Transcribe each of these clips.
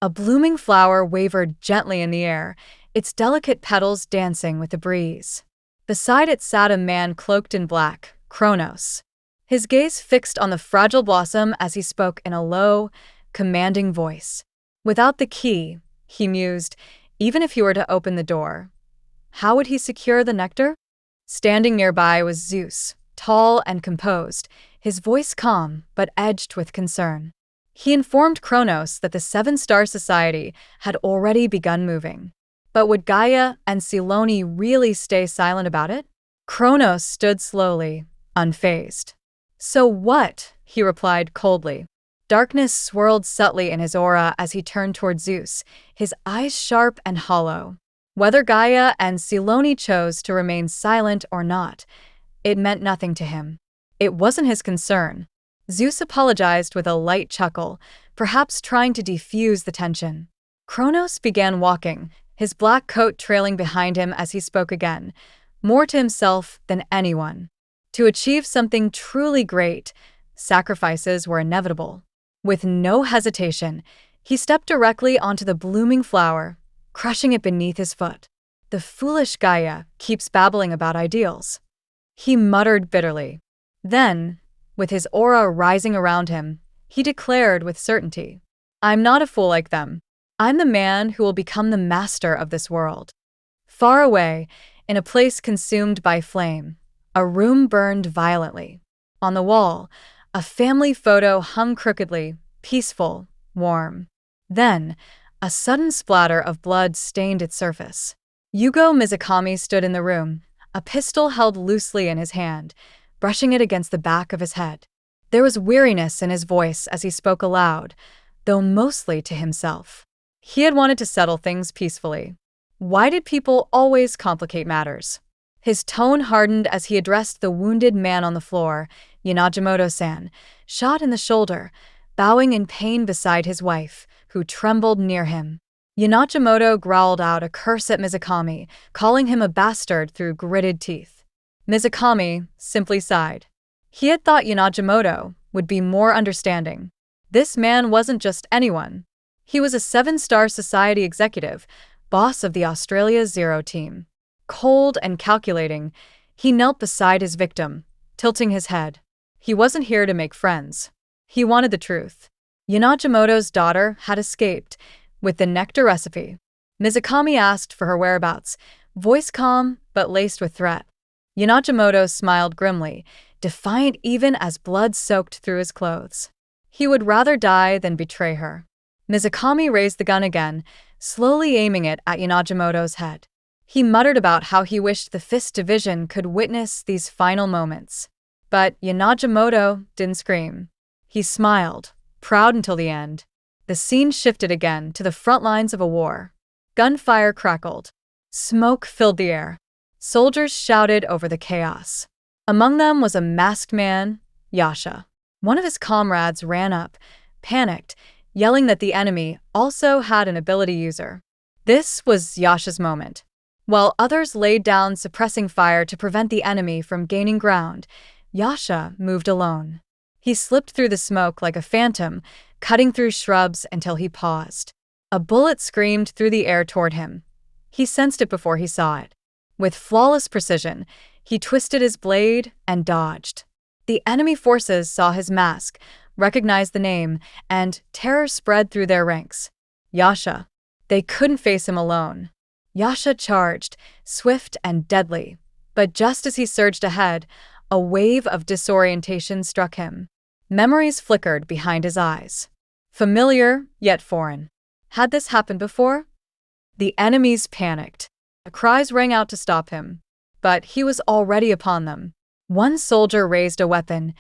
A blooming flower wavered gently in the air, its delicate petals dancing with the breeze. Beside it sat a man cloaked in black, Kronos. His gaze fixed on the fragile blossom as he spoke in a low, commanding voice. Without the key, he mused, even if he were to open the door, how would he secure the nectar? Standing nearby was Zeus, tall and composed, his voice calm but edged with concern. He informed Kronos that the Seven-Star Society had already begun moving. But would Gaia and Silone really stay silent about it? Kronos stood slowly, unfazed. So what? He replied coldly. Darkness swirled subtly in his aura as he turned toward Zeus, his eyes sharp and hollow. Whether Gaia and Silone chose to remain silent or not, it meant nothing to him. It wasn't his concern. Zeus apologized with a light chuckle, perhaps trying to defuse the tension. Kronos began walking, his black coat trailing behind him as he spoke again, more to himself than anyone. To achieve something truly great, sacrifices were inevitable. With no hesitation, he stepped directly onto the blooming flower, crushing it beneath his foot. The foolish Gaia keeps babbling about ideals, he muttered bitterly. Then, with his aura rising around him, he declared with certainty, I'm not a fool like them. I'm the man who will become the master of this world. Far away, in a place consumed by flame, a room burned violently. On the wall, a family photo hung crookedly, peaceful, warm. Then, a sudden splatter of blood stained its surface. Yugo Mizukami stood in the room, a pistol held loosely in his hand, brushing it against the back of his head. There was weariness in his voice as he spoke aloud, though mostly to himself. He had wanted to settle things peacefully. Why did people always complicate matters? His tone hardened as he addressed the wounded man on the floor, Yanagimoto-san, shot in the shoulder, bowing in pain beside his wife, who trembled near him. Yanagimoto growled out a curse at Mizukami, calling him a bastard through gritted teeth. Mizukami simply sighed. He had thought Yanagimoto would be more understanding. This man wasn't just anyone. He was a Seven-Star Society executive, boss of the Australia Zero team. Cold and calculating, he knelt beside his victim, tilting his head. He wasn't here to make friends. He wanted the truth. Yanagimoto's daughter had escaped with the nectar recipe. Mizukami asked for her whereabouts, voice calm but laced with threat. Yanagimoto smiled grimly, defiant even as blood soaked through his clothes. He would rather die than betray her. Mizukami raised the gun again, slowly aiming it at Yanagimoto's head. He muttered about how he wished the Fist Division could witness these final moments. But Yanagimoto didn't scream. He smiled, proud until the end. The scene shifted again to the front lines of a war. Gunfire crackled. Smoke filled the air. Soldiers shouted over the chaos. Among them was a masked man, Yasha. One of his comrades ran up, panicked, yelling that the enemy also had an ability user. This was Yasha's moment. While others laid down suppressing fire to prevent the enemy from gaining ground, Yasha moved alone. He slipped through the smoke like a phantom, cutting through shrubs until he paused. A bullet screamed through the air toward him. He sensed it before he saw it. With flawless precision, he twisted his blade and dodged. The enemy forces saw his mask, recognized the name, and terror spread through their ranks. Yasha. They couldn't face him alone. Yasha charged, swift and deadly. But just as he surged ahead, a wave of disorientation struck him. Memories flickered behind his eyes. Familiar, yet foreign. Had this happened before? The enemies panicked. Cries rang out to stop him. But he was already upon them. One soldier raised a weapon.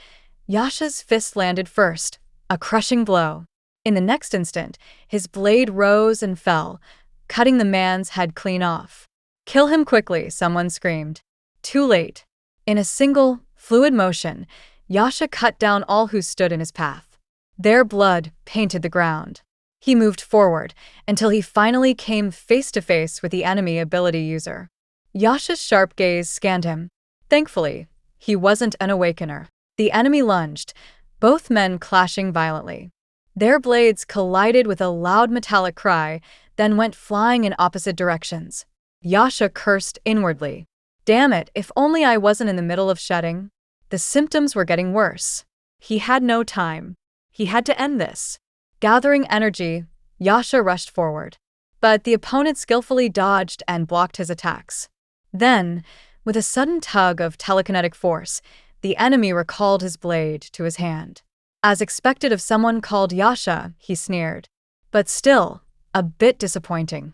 Yasha's fist landed first, a crushing blow. In the next instant, his blade rose and fell, cutting the man's head clean off. Kill him quickly, someone screamed. Too late. In a single, fluid motion, Yasha cut down all who stood in his path. Their blood painted the ground. He moved forward until he finally came face to face with the enemy ability user. Yasha's sharp gaze scanned him. Thankfully, he wasn't an awakener. The enemy lunged, both men clashing violently. Their blades collided with a loud metallic cry, then went flying in opposite directions. Yasha cursed inwardly. Damn it, if only I wasn't in the middle of shedding. The symptoms were getting worse. He had no time. He had to end this. Gathering energy, Yasha rushed forward. But the opponent skillfully dodged and blocked his attacks. Then, with a sudden tug of telekinetic force, the enemy recalled his blade to his hand. As expected of someone called Yasha, he sneered. But still, a bit disappointing.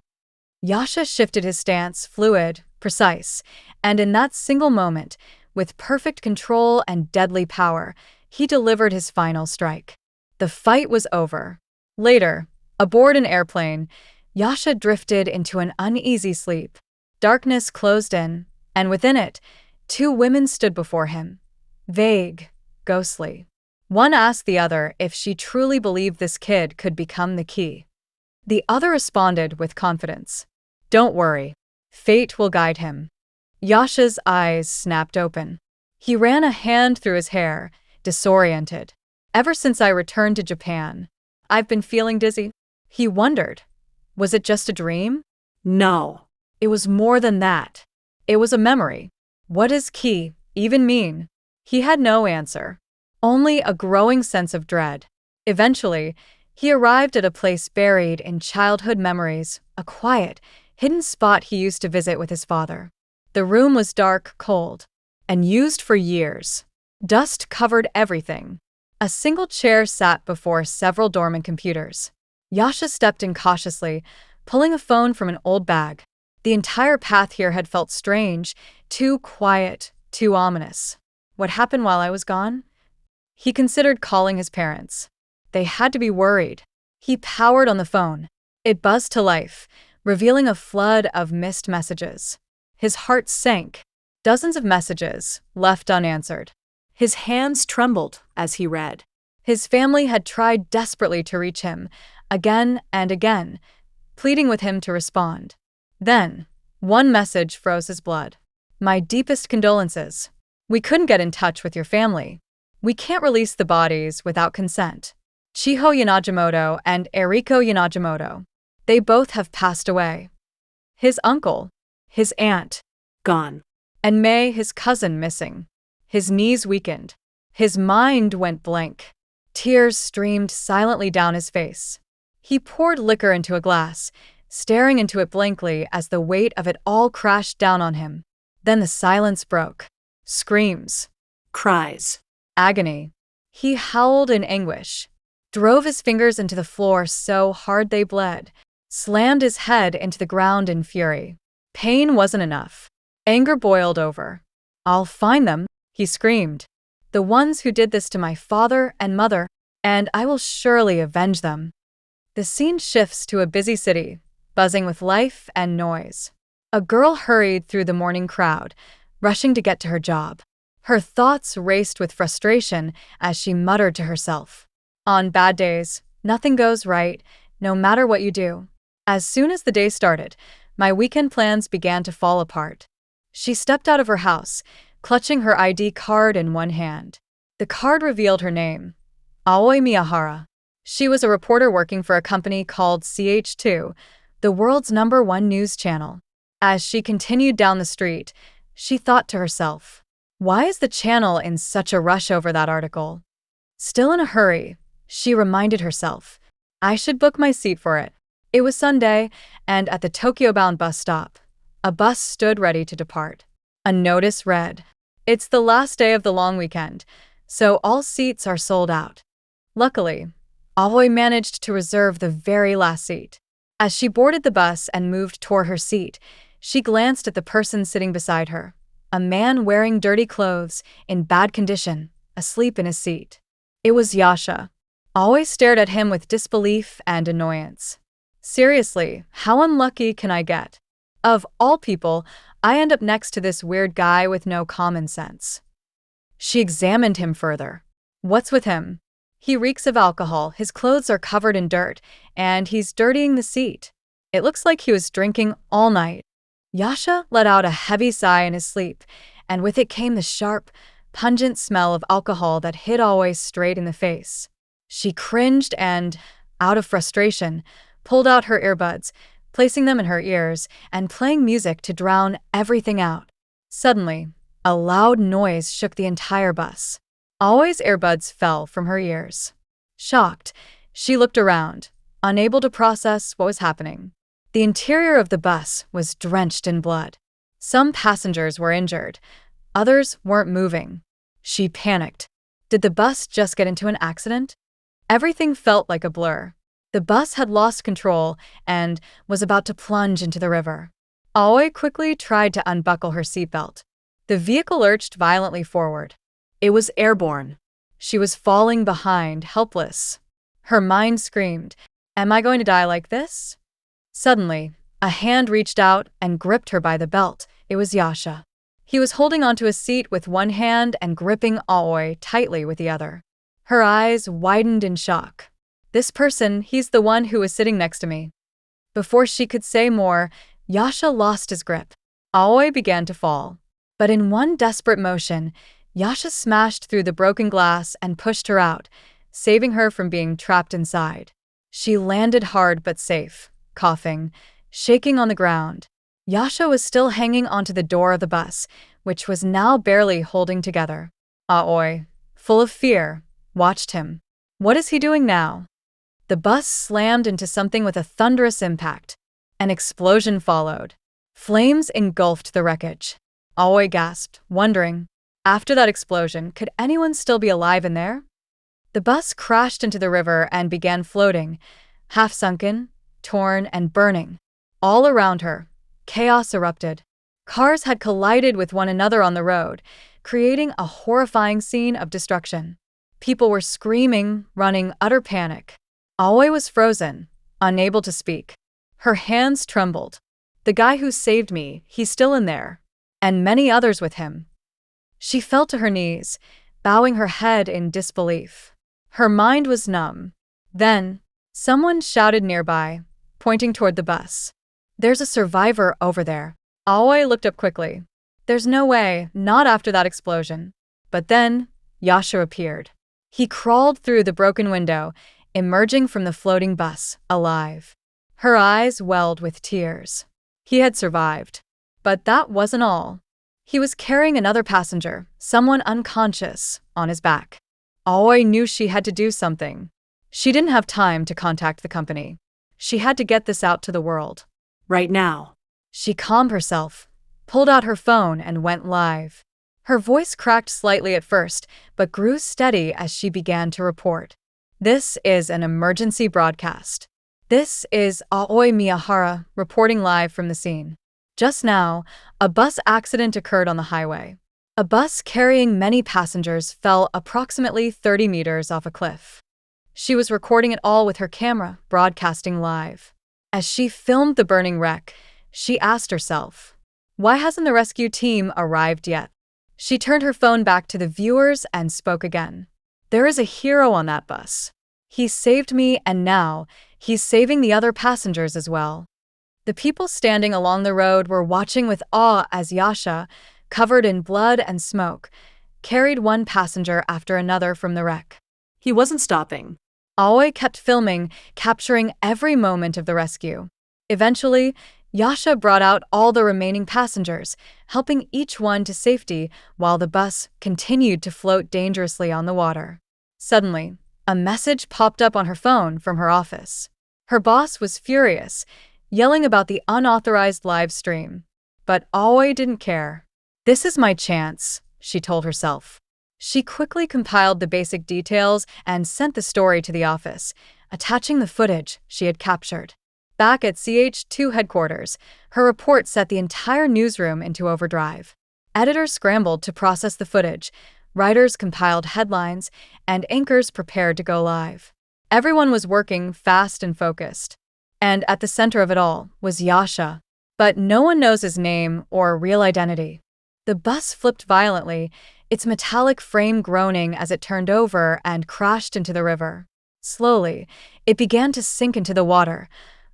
Yasha shifted his stance, fluid, precise, and in that single moment, with perfect control and deadly power, he delivered his final strike. The fight was over. Later, aboard an airplane, Yasha drifted into an uneasy sleep. Darkness closed in, and within it, two women stood before him. Vague, ghostly. One asked the other if she truly believed this kid could become the key. The other responded with confidence. Don't worry. Fate will guide him. Yasha's eyes snapped open. He ran a hand through his hair, disoriented. Ever since I returned to Japan, I've been feeling dizzy. He wondered. Was it just a dream? No. It was more than that. It was a memory. What does ki even mean? He had no answer. Only a growing sense of dread. Eventually, he arrived at a place buried in childhood memories, a quiet, hidden spot he used to visit with his father. The room was dark, cold, and used for years. Dust covered everything. A single chair sat before several dormant computers. Yasha stepped in cautiously, pulling a phone from an old bag. The entire path here had felt strange, too quiet, too ominous. What happened while I was gone? He considered calling his parents. They had to be worried. He powered on the phone. It buzzed to life, revealing a flood of missed messages. His heart sank. Dozens of messages, left unanswered. His hands trembled as he read. His family had tried desperately to reach him, again and again, pleading with him to respond. Then, one message froze his blood. My deepest condolences. We couldn't get in touch with your family. We can't release the bodies without consent. Chiho Yanagimoto and Eriko Yanagimoto. They both have passed away. His uncle, his aunt, gone. And May, his cousin, missing. His knees weakened. His mind went blank. Tears streamed silently down his face. He poured liquor into a glass, staring into it blankly as the weight of it all crashed down on him. Then the silence broke. Screams. Cries. Agony. He howled in anguish, drove his fingers into the floor so hard they bled, slammed his head into the ground in fury. Pain wasn't enough. Anger boiled over. I'll find them, he screamed. The ones who did this to my father and mother, and I will surely avenge them. The scene shifts to a busy city, buzzing with life and noise. A girl hurried through the morning crowd, rushing to get to her job. Her thoughts raced with frustration as she muttered to herself. On bad days, nothing goes right, no matter what you do. As soon as the day started, my weekend plans began to fall apart. She stepped out of her house, clutching her ID card in one hand. The card revealed her name, Aoi Miyahara. She was a reporter working for a company called CH2, the world's #1 news channel. As she continued down the street, she thought to herself, why is the channel in such a rush over that article? Still in a hurry, she reminded herself, I should book my seat for it. It was Sunday, and at the Tokyo-bound bus stop, a bus stood ready to depart. A notice read, it's the last day of the long weekend, so all seats are sold out. Luckily, Aoi managed to reserve the very last seat. As she boarded the bus and moved toward her seat, she glanced at the person sitting beside her. A man wearing dirty clothes, in bad condition, asleep in his seat. It was Yasha. Aoi stared at him with disbelief and annoyance. Seriously, how unlucky can I get? Of all people, I end up next to this weird guy with no common sense. She examined him further. What's with him? He reeks of alcohol, his clothes are covered in dirt, and he's dirtying the seat. It looks like he was drinking all night. Yasha let out a heavy sigh in his sleep, and with it came the sharp, pungent smell of alcohol that hit Aoi straight in the face. She cringed and, out of frustration, pulled out her earbuds, placing them in her ears and playing music to drown everything out. Suddenly, a loud noise shook the entire bus. Aoi's earbuds fell from her ears. Shocked, she looked around, unable to process what was happening. The interior of the bus was drenched in blood. Some passengers were injured, others weren't moving. She panicked. Did the bus just get into an accident? Everything felt like a blur. The bus had lost control and was about to plunge into the river. Aoi quickly tried to unbuckle her seatbelt. The vehicle lurched violently forward. It was airborne. She was falling behind, helpless. Her mind screamed, "Am I going to die like this?" Suddenly, a hand reached out and gripped her by the belt. It was Yasha. He was holding onto a seat with one hand and gripping Aoi tightly with the other. Her eyes widened in shock. "This person, he's the one who was sitting next to me." Before she could say more, Yasha lost his grip. Aoi began to fall. But in one desperate motion, Yasha smashed through the broken glass and pushed her out, saving her from being trapped inside. She landed hard but safe, coughing, shaking on the ground. Yasha was still hanging onto the door of the bus, which was now barely holding together. Aoi, full of fear, watched him. What is he doing now? The bus slammed into something with a thunderous impact. An explosion followed. Flames engulfed the wreckage. Aoi gasped, wondering, after that explosion, could anyone still be alive in there? The bus crashed into the river and began floating, half sunken, torn, and burning. All around her, chaos erupted. Cars had collided with one another on the road, creating a horrifying scene of destruction. People were screaming, running, utter panic. Aoi was frozen, unable to speak. Her hands trembled. "The guy who saved me, he's still in there. And many others with him." She fell to her knees, bowing her head in disbelief. Her mind was numb. Then, someone shouted nearby, pointing toward the bus. "There's a survivor over there." Aoi looked up quickly. "There's no way, not after that explosion." But then, Yasha appeared. He crawled through the broken window, emerging from the floating bus, alive. Her eyes welled with tears. He had survived. But that wasn't all. He was carrying another passenger, someone unconscious, on his back. Aoi knew she had to do something. She didn't have time to contact the company. She had to get this out to the world. Right now. She calmed herself, pulled out her phone, and went live. Her voice cracked slightly at first, but grew steady as she began to report. "This is an emergency broadcast. This is Aoi Miyahara reporting live from the scene. Just now, a bus accident occurred on the highway. A bus carrying many passengers fell approximately 30 meters off a cliff." She was recording it all with her camera, broadcasting live. As she filmed the burning wreck, she asked herself, why hasn't the rescue team arrived yet? She turned her phone back to the viewers and spoke again. "There is a hero on that bus. He saved me, and now he's saving the other passengers as well." The people standing along the road were watching with awe as Yasha, covered in blood and smoke, carried one passenger after another from the wreck. He wasn't stopping. Aoi kept filming, capturing every moment of the rescue. Eventually, Yasha brought out all the remaining passengers, helping each one to safety while the bus continued to float dangerously on the water. Suddenly, a message popped up on her phone from her office. Her boss was furious, yelling about the unauthorized live stream. But Aoi didn't care. "This is my chance," she told herself. She quickly compiled the basic details and sent the story to the office, attaching the footage she had captured. Back at CH2 headquarters, her report set the entire newsroom into overdrive. Editors scrambled to process the footage, writers compiled headlines, and anchors prepared to go live. Everyone was working fast and focused. And at the center of it all was Yasha. But no one knows his name or real identity. The bus flipped violently, its metallic frame groaning as it turned over and crashed into the river. Slowly, it began to sink into the water,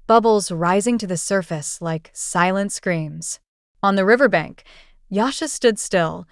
bubbles rising to the surface like silent screams. On the riverbank, Yasha stood still,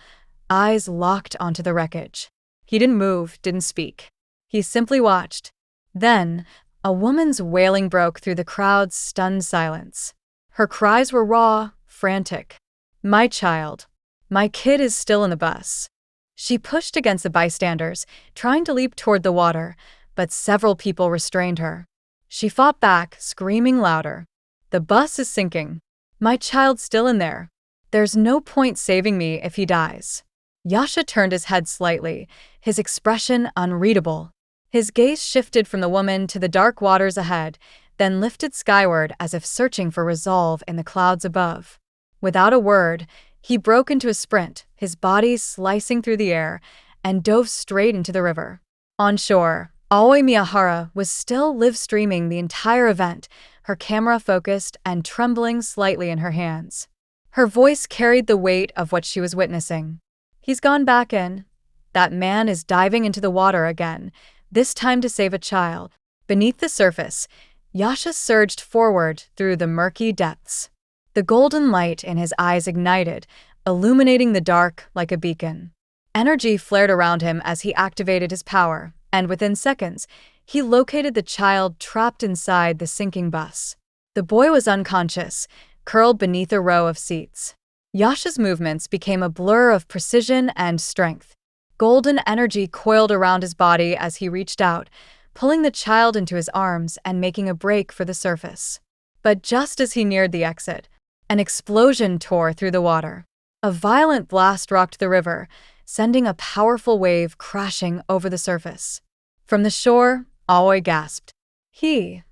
eyes locked onto the wreckage. He didn't move, didn't speak. He simply watched. Then, a woman's wailing broke through the crowd's stunned silence. Her cries were raw, frantic. "My child. My kid is still in the bus." She pushed against the bystanders, trying to leap toward the water, but several people restrained her. She fought back, screaming louder. "The bus is sinking. My child's still in there. There's no point saving me if he dies." Yasha turned his head slightly, his expression unreadable. His gaze shifted from the woman to the dark waters ahead, then lifted skyward as if searching for resolve in the clouds above. Without a word, he broke into a sprint, his body slicing through the air, and dove straight into the river. On shore, Aoi Miyahara was still live-streaming the entire event, her camera focused and trembling slightly in her hands. Her voice carried the weight of what she was witnessing. "He's gone back in. That man is diving into the water again, this time to save a child." Beneath the surface, Yasha surged forward through the murky depths. The golden light in his eyes ignited, illuminating the dark like a beacon. Energy flared around him as he activated his power, and within seconds, he located the child trapped inside the sinking bus. The boy was unconscious, curled beneath a row of seats. Yasha's movements became a blur of precision and strength. Golden energy coiled around his body as he reached out, pulling the child into his arms and making a break for the surface. But just as he neared the exit, an explosion tore through the water. A violent blast rocked the river, sending a powerful wave crashing over the surface. From the shore, Aoi gasped. He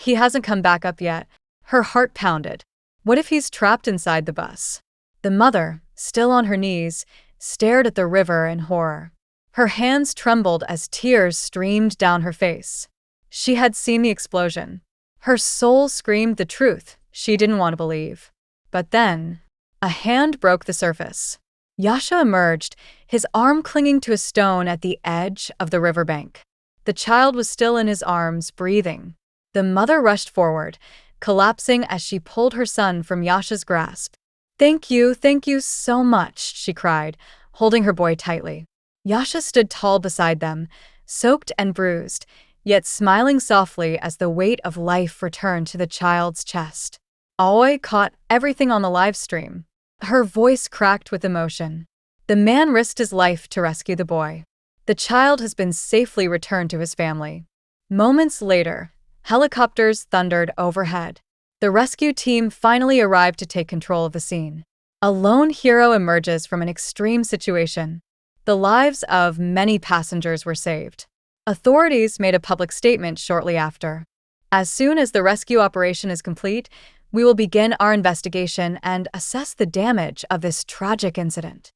hasn't come back up yet." Her heart pounded. What if he's trapped inside the bus? The mother, still on her knees, stared at the river in horror. Her hands trembled as tears streamed down her face. She had seen the explosion. Her soul screamed the truth she didn't want to believe. But then, a hand broke the surface. Yasha emerged, his arm clinging to a stone at the edge of the riverbank. The child was still in his arms, breathing. The mother rushed forward, collapsing as she pulled her son from Yasha's grasp. Thank you so much," she cried, holding her boy tightly. Yasha stood tall beside them, soaked and bruised, yet smiling softly as the weight of life returned to the child's chest. Aoi caught everything on the live stream. Her voice cracked with emotion. The man risked his life to rescue the boy. The child has been safely returned to his family. Moments later, helicopters thundered overhead. The rescue team finally arrived to take control of the scene. A lone hero emerges from an extreme situation. The lives of many passengers were saved. Authorities made a public statement shortly after. As soon as the rescue operation is complete, we will begin our investigation and assess the damage of this tragic incident.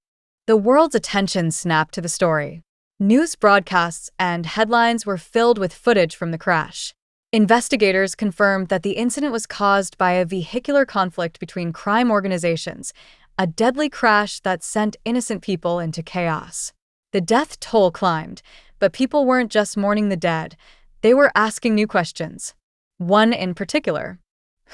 The world's attention snapped to the story. News broadcasts and headlines were filled with footage from the crash. Investigators confirmed that the incident was caused by a vehicular conflict between crime organizations, a deadly crash that sent innocent people into chaos. The death toll climbed, but people weren't just mourning the dead, they were asking new questions. One in particular: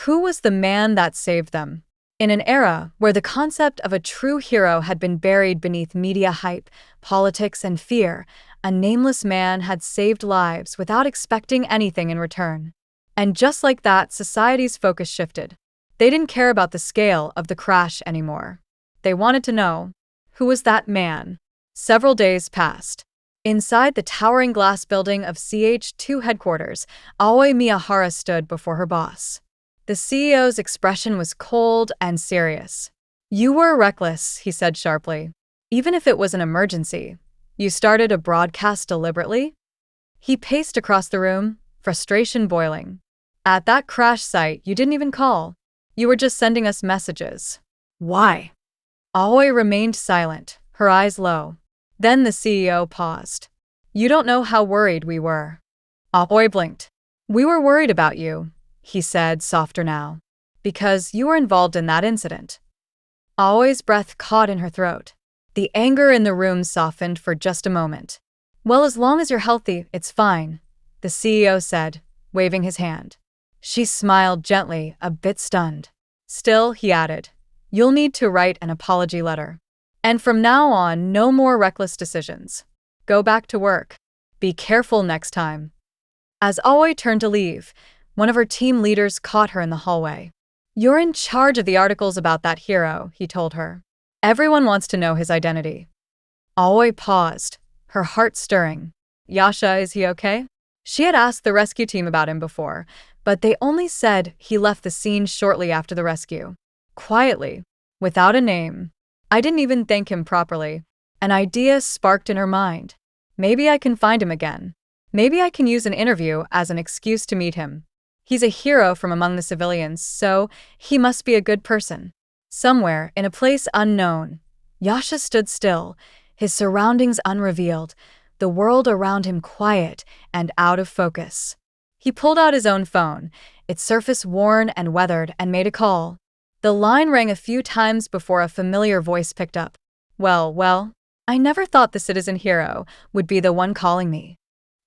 who was the man that saved them? In an era where the concept of a true hero had been buried beneath media hype, politics, and fear, a nameless man had saved lives without expecting anything in return. And just like that, society's focus shifted. They didn't care about the scale of the crash anymore. They wanted to know, who was that man? Several days passed. Inside the towering glass building of CH2 headquarters, Aoi Miyahara stood before her boss. The CEO's expression was cold and serious. "You were reckless," he said sharply. "Even if it was an emergency. You started a broadcast deliberately?" He paced across the room, frustration boiling. "At that crash site, you didn't even call. You were just sending us messages. Why?" Aoi remained silent, her eyes low. Then the CEO paused. "You don't know how worried we were." Aoi blinked. "We were worried about you," he said, softer now, "because you were involved in that incident." Aoi's breath caught in her throat. The anger in the room softened for just a moment. "Well, as long as you're healthy, it's fine," the CEO said, waving his hand. She smiled gently, a bit stunned. "Still," he added, "you'll need to write an apology letter. And from now on, no more reckless decisions. Go back to work." Be careful next time. As Aoi turned to leave, one of her team leaders caught her in the hallway. You're in charge of the articles about that hero, he told her. Everyone wants to know his identity. Aoi paused, her heart stirring. Yasha, is he okay? She had asked the rescue team about him before, but they only said he left the scene shortly after the rescue. Quietly, without a name. I didn't even thank him properly. An idea sparked in her mind. Maybe I can find him again. Maybe I can use an interview as an excuse to meet him. He's a hero from among the civilians, so he must be a good person. Somewhere, in a place unknown, Yasha stood still, his surroundings unrevealed, the world around him quiet and out of focus. He pulled out his own phone, its surface worn and weathered, and made a call. The line rang a few times before a familiar voice picked up. Well, I never thought the citizen hero would be the one calling me.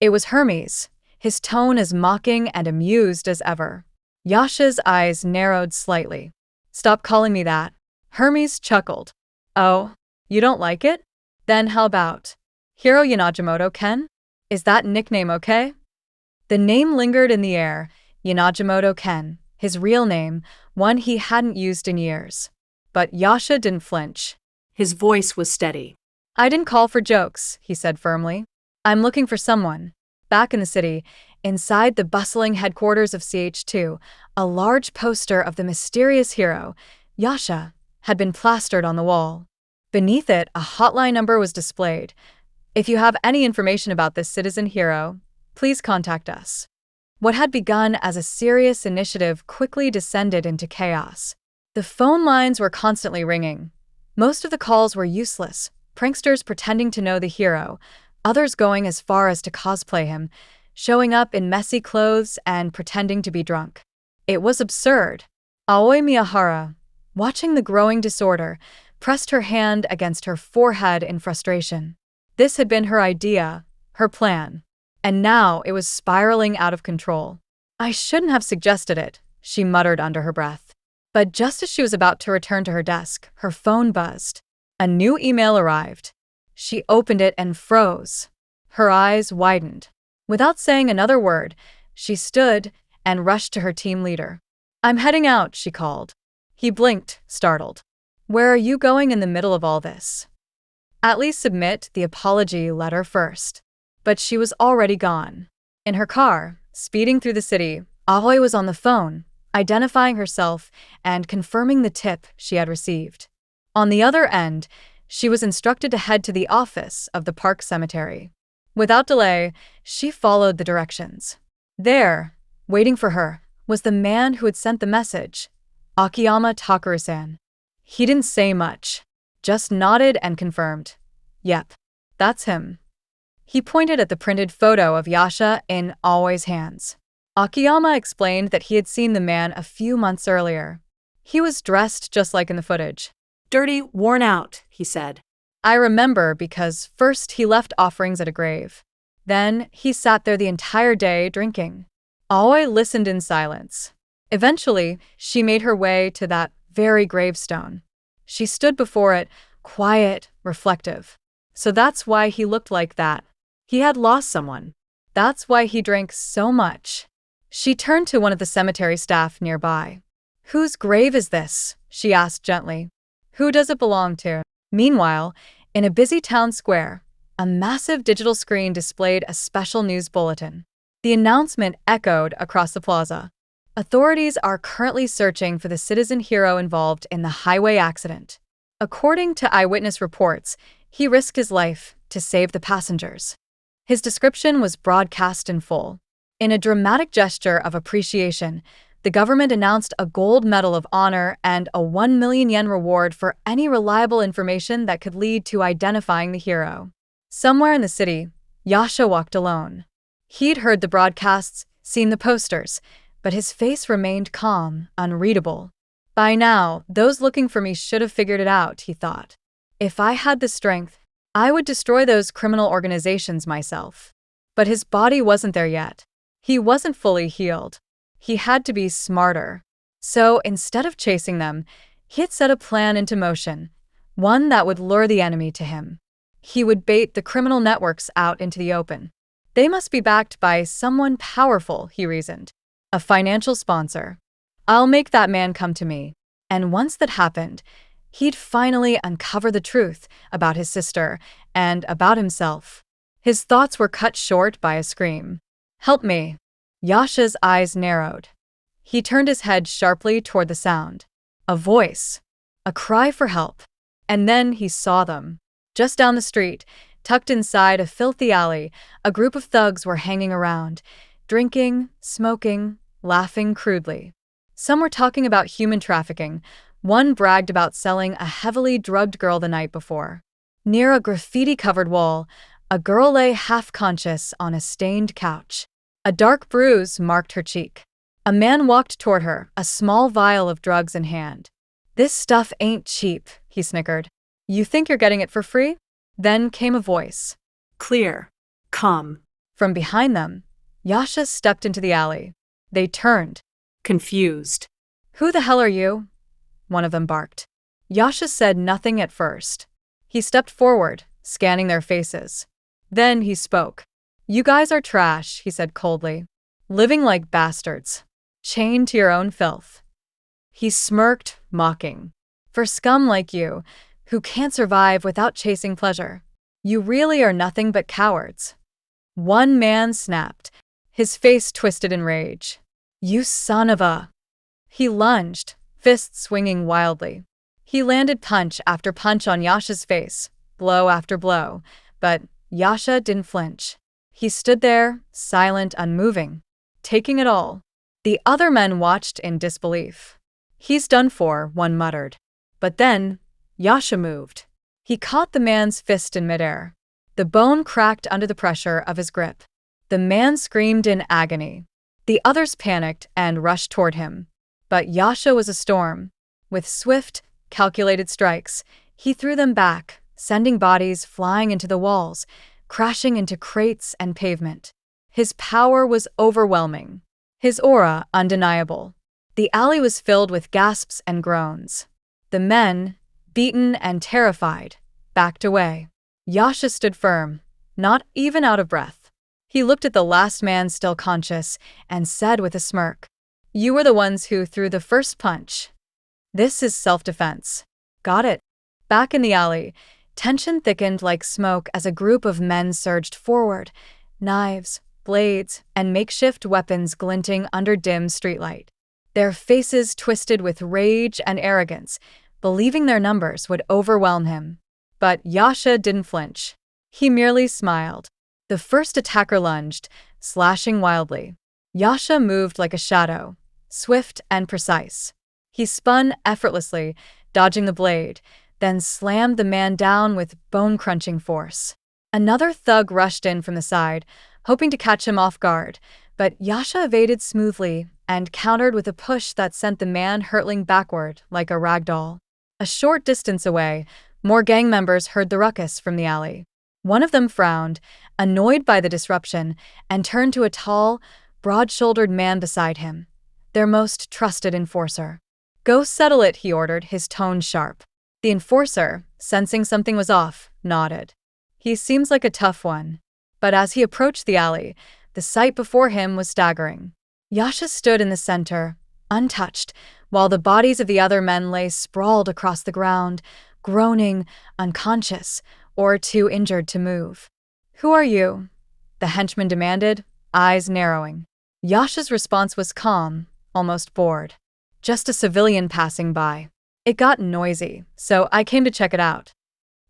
It was Hermes, his tone as mocking and amused as ever. Yasha's eyes narrowed slightly. Stop calling me that. Hermes chuckled. Oh, you don't like it? Then how about Hiro Yanagimoto Ken? Is that nickname okay? The name lingered in the air, Yanagimoto Ken, his real name, one he hadn't used in years. But Yasha didn't flinch. His voice was steady. I didn't call for jokes, he said firmly. I'm looking for someone. Back in the city, inside the bustling headquarters of CH2, a large poster of the mysterious hero, Yasha, had been plastered on the wall. Beneath it, a hotline number was displayed. If you have any information about this citizen hero, please contact us. What had begun as a serious initiative quickly descended into chaos. The phone lines were constantly ringing. Most of the calls were useless, pranksters pretending to know the hero, others going as far as to cosplay him, showing up in messy clothes and pretending to be drunk. It was absurd. Aoi Miyahara, watching the growing disorder, pressed her hand against her forehead in frustration. This had been her idea, her plan. And now it was spiraling out of control. I shouldn't have suggested it, she muttered under her breath. But just as she was about to return to her desk, her phone buzzed. A new email arrived. She opened it and froze. Her eyes widened. Without saying another word, she stood and rushed to her team leader. I'm heading out, she called. He blinked, startled. Where are you going in the middle of all this? At least submit the apology letter first. But she was already gone. In her car, speeding through the city, Aoi was on the phone, identifying herself and confirming the tip she had received. On the other end, she was instructed to head to the office of the park cemetery. Without delay, she followed the directions. There, waiting for her, was the man who had sent the message, Akiyama Takuru-san. He didn't say much, just nodded and confirmed. Yep, that's him. He pointed at the printed photo of Yasha in Aoi's hands. Akiyama explained that he had seen the man a few months earlier. He was dressed just like in the footage. Dirty, worn out, he said. I remember because first he left offerings at a grave. Then he sat there the entire day drinking. Aoi listened in silence. Eventually, she made her way to that very gravestone. She stood before it, quiet, reflective. So that's why he looked like that. He had lost someone. That's why he drank so much. She turned to one of the cemetery staff nearby. Whose grave is this? She asked gently. Who does it belong to? Meanwhile, in a busy town square, a massive digital screen displayed a special news bulletin. The announcement echoed across the plaza. Authorities are currently searching for the citizen hero involved in the highway accident. According to eyewitness reports, he risked his life to save the passengers. His description was broadcast in full. In a dramatic gesture of appreciation, the government announced a gold medal of honor and a 1 million yen reward for any reliable information that could lead to identifying the hero. Somewhere in the city, Yasha walked alone. He'd heard the broadcasts, seen the posters, but his face remained calm, unreadable. By now, those looking for me should have figured it out, he thought. If I had the strength, I would destroy those criminal organizations myself. But his body wasn't there yet. He wasn't fully healed. He had to be smarter. So instead of chasing them, he had set a plan into motion, one that would lure the enemy to him. He would bait the criminal networks out into the open. They must be backed by someone powerful, he reasoned. A financial sponsor. I'll make that man come to me. And once that happened, he'd finally uncover the truth about his sister and about himself. His thoughts were cut short by a scream. Help me. Yasha's eyes narrowed. He turned his head sharply toward the sound. A voice. A cry for help. And then he saw them. Just down the street, tucked inside a filthy alley, a group of thugs were hanging around, drinking, smoking, laughing crudely. Some were talking about human trafficking. One bragged about selling a heavily drugged girl the night before. Near a graffiti-covered wall, a girl lay half-conscious on a stained couch. A dark bruise marked her cheek. A man walked toward her, a small vial of drugs in hand. This stuff ain't cheap, he snickered. You think you're getting it for free? Then came a voice. Clear. Come. From behind them, Yasha stepped into the alley. They turned. Confused. Who the hell are you? One of them barked. Yasha said nothing at first. He stepped forward, scanning their faces. Then he spoke. You guys are trash, he said coldly. Living like bastards. Chained to your own filth. He smirked, mocking. For scum like you, who can't survive without chasing pleasure, you really are nothing but cowards. One man snapped, his face twisted in rage. You son of a... He lunged, fists swinging wildly. He landed punch after punch on Yasha's face, blow after blow, but Yasha didn't flinch. He stood there, silent, unmoving, taking it all. The other men watched in disbelief. He's done for, one muttered. But then, Yasha moved. He caught the man's fist in midair. The bone cracked under the pressure of his grip. The man screamed in agony. The others panicked and rushed toward him. But Yasha was a storm. With swift, calculated strikes, he threw them back, sending bodies flying into the walls, crashing into crates and pavement. His power was overwhelming. His aura undeniable. The alley was filled with gasps and groans. The men, beaten and terrified, backed away. Yasha stood firm, not even out of breath. He looked at the last man still conscious and said with a smirk, You were the ones who threw the first punch. This is self-defense. Got it. Back in the alley, tension thickened like smoke as a group of men surged forward, knives, blades, and makeshift weapons glinting under dim streetlight. Their faces twisted with rage and arrogance, believing their numbers would overwhelm him. But Yasha didn't flinch. He merely smiled. The first attacker lunged, slashing wildly. Yasha moved like a shadow, swift and precise. He spun effortlessly, dodging the blade, then slammed the man down with bone-crunching force. Another thug rushed in from the side, hoping to catch him off guard, but Yasha evaded smoothly and countered with a push that sent the man hurtling backward like a rag doll. A short distance away, more gang members heard the ruckus from the alley. One of them frowned, annoyed by the disruption, and turned to a tall, broad-shouldered man beside him, their most trusted enforcer. Go settle it, he ordered, his tone sharp. The enforcer, sensing something was off, nodded. He seems like a tough one. But as he approached the alley, the sight before him was staggering. Yasha stood in the center, untouched, while the bodies of the other men lay sprawled across the ground, groaning, unconscious, or too injured to move. Who are you? The henchman demanded, eyes narrowing. Yasha's response was calm, almost bored. Just a civilian passing by. It got noisy, so I came to check it out.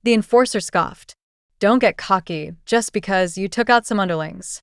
The enforcer scoffed. Don't get cocky just because you took out some underlings.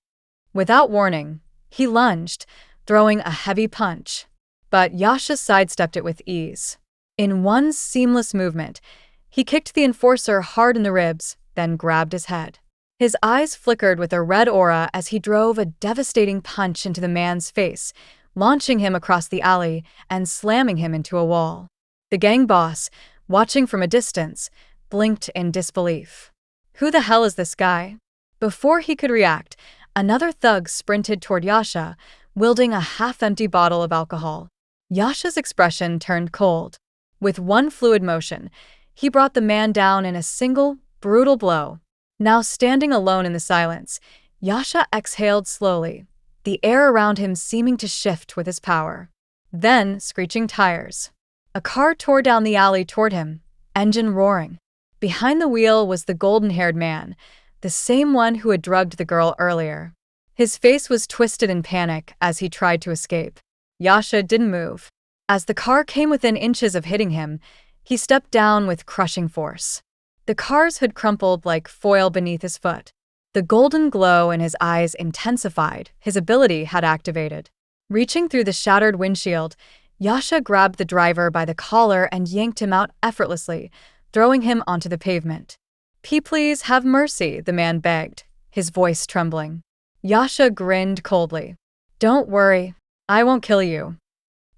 Without warning, he lunged, throwing a heavy punch. But Yasha sidestepped it with ease. In one seamless movement, he kicked the enforcer hard in the ribs, then grabbed his head. His eyes flickered with a red aura as he drove a devastating punch into the man's face, launching him across the alley and slamming him into a wall. The gang boss, watching from a distance, blinked in disbelief. Who the hell is this guy? Before he could react, another thug sprinted toward Yasha, wielding a half-empty bottle of alcohol. Yasha's expression turned cold. With one fluid motion, he brought the man down in a single, brutal blow. Now standing alone in the silence, Yasha exhaled slowly, the air around him seeming to shift with his power. Then, screeching tires. A car tore down the alley toward him, engine roaring. Behind the wheel was the golden-haired man, the same one who had drugged the girl earlier. His face was twisted in panic as he tried to escape. Yasha didn't move. As the car came within inches of hitting him, he stepped down with crushing force. The car's hood crumpled like foil beneath his foot. The golden glow in his eyes intensified. His ability had activated. Reaching through the shattered windshield, Yasha grabbed the driver by the collar and yanked him out effortlessly, throwing him onto the pavement. Please have mercy," the man begged, his voice trembling. Yasha grinned coldly. "Don't worry, I won't kill you."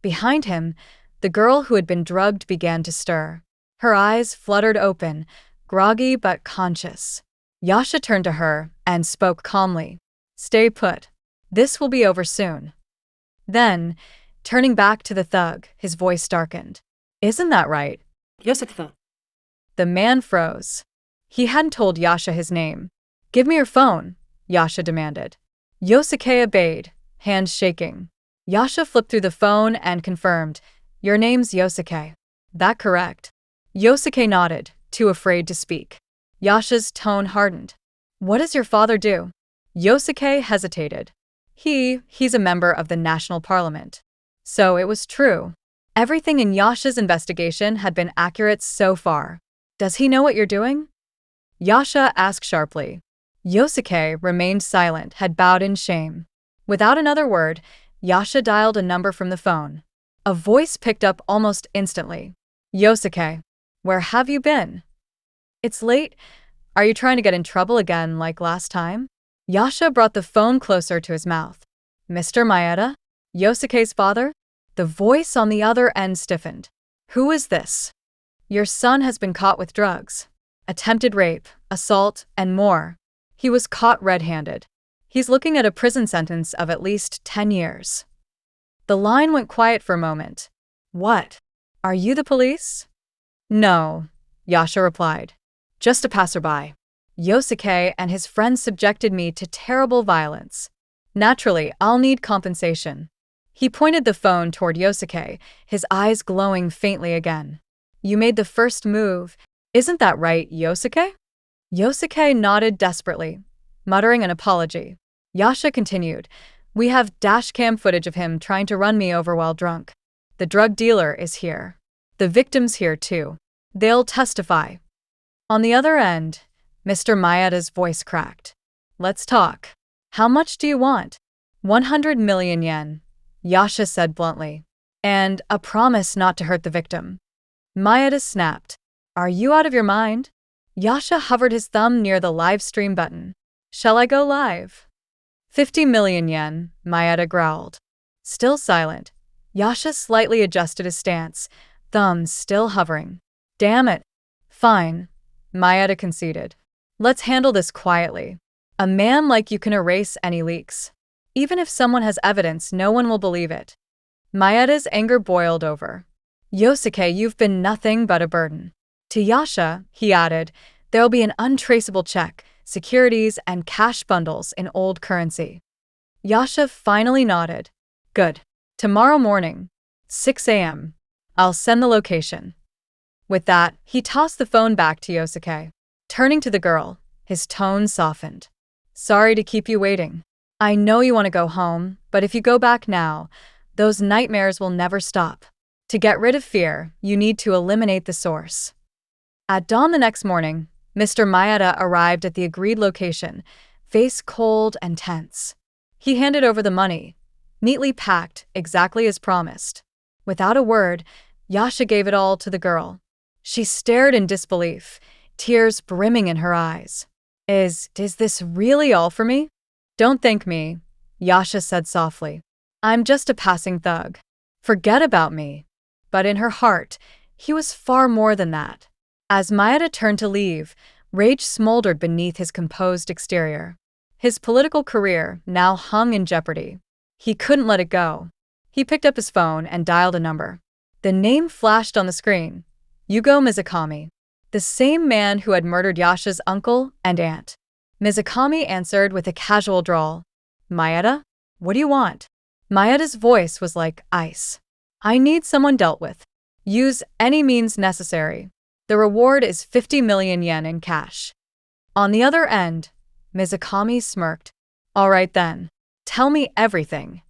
Behind him, the girl who had been drugged began to stir. Her eyes fluttered open, groggy but conscious. Yasha turned to her and spoke calmly. "Stay put. This will be over soon." Then, turning back to the thug, his voice darkened. "Isn't that right?" Yasha. The man froze. He hadn't told Yasha his name. "Give me your phone," Yasha demanded. Yosuke obeyed, hands shaking. Yasha flipped through the phone and confirmed, "Your name's Yosuke. That correct?" Yosuke nodded, too afraid to speak. Yasha's tone hardened. "What does your father do?" Yosuke hesitated. He's a member of the National Parliament. So it was true. Everything in Yasha's investigation had been accurate so far. "Does he know what you're doing?" Yasha asked sharply. Yosuke remained silent, had bowed in shame. Without another word, Yasha dialed a number from the phone. A voice picked up almost instantly. "Yosuke, where have you been?" "It's late. Are you trying to get in trouble again like last time?" Yasha brought the phone closer to his mouth. "Mr. Maeda? Yosuke's father?" The voice on the other end stiffened. "Who is this?" "Your son has been caught with drugs. Attempted rape, assault, and more. He was caught red-handed. He's looking at a prison sentence of at least 10 years. The line went quiet for a moment. "What? Are you the police?" "No," Yasha replied. "Just a passerby. Yosuke and his friends subjected me to terrible violence. Naturally, I'll need compensation." He pointed the phone toward Yosuke, his eyes glowing faintly again. "You made the first move. Isn't that right, Yosuke?" Yosuke nodded desperately, muttering an apology. Yasha continued, "We have dashcam footage of him trying to run me over while drunk. The drug dealer is here. The victim's here too. They'll testify." On the other end, Mr. Maeda's voice cracked. "Let's talk. How much do you want?" 100 million yen, Yasha said bluntly. "And a promise not to hurt the victim." Maeda snapped. "Are you out of your mind?" Yasha hovered his thumb near the live stream button. "Shall I go live?" 50 million yen, Maeda growled. Still silent, Yasha slightly adjusted his stance, thumbs still hovering. "Damn it. Fine," Maeda conceded. "Let's handle this quietly. A man like you can erase any leaks. Even if someone has evidence, no one will believe it." Maeda's anger boiled over. "Yosuke, you've been nothing but a burden." To Yasha, he added, "There'll be an untraceable check, securities, and cash bundles in old currency." Yasha finally nodded. "Good. Tomorrow morning, 6 a.m. I'll send the location." With that, he tossed the phone back to Yosuke. Turning to the girl, his tone softened. "Sorry to keep you waiting. I know you want to go home, but if you go back now, those nightmares will never stop. To get rid of fear, you need to eliminate the source." At dawn the next morning, Mr. Maeda arrived at the agreed location, face cold and tense. He handed over the money, neatly packed, exactly as promised. Without a word, Yasha gave it all to the girl. She stared in disbelief, tears brimming in her eyes. Is this really all for me?" "Don't thank me," Yasha said softly. "I'm just a passing thug. Forget about me." But in her heart, he was far more than that. As Maeda turned to leave, rage smoldered beneath his composed exterior. His political career now hung in jeopardy. He couldn't let it go. He picked up his phone and dialed a number. The name flashed on the screen. Yugo Mizukami. The same man who had murdered Yasha's uncle and aunt. Mizukami answered with a casual drawl. Maeda? What do you want? Maeda's voice was like ice. I need someone dealt with. Use any means necessary. The reward is 50 million yen in cash. On the other end, Mizukami smirked. All right then. Tell me everything.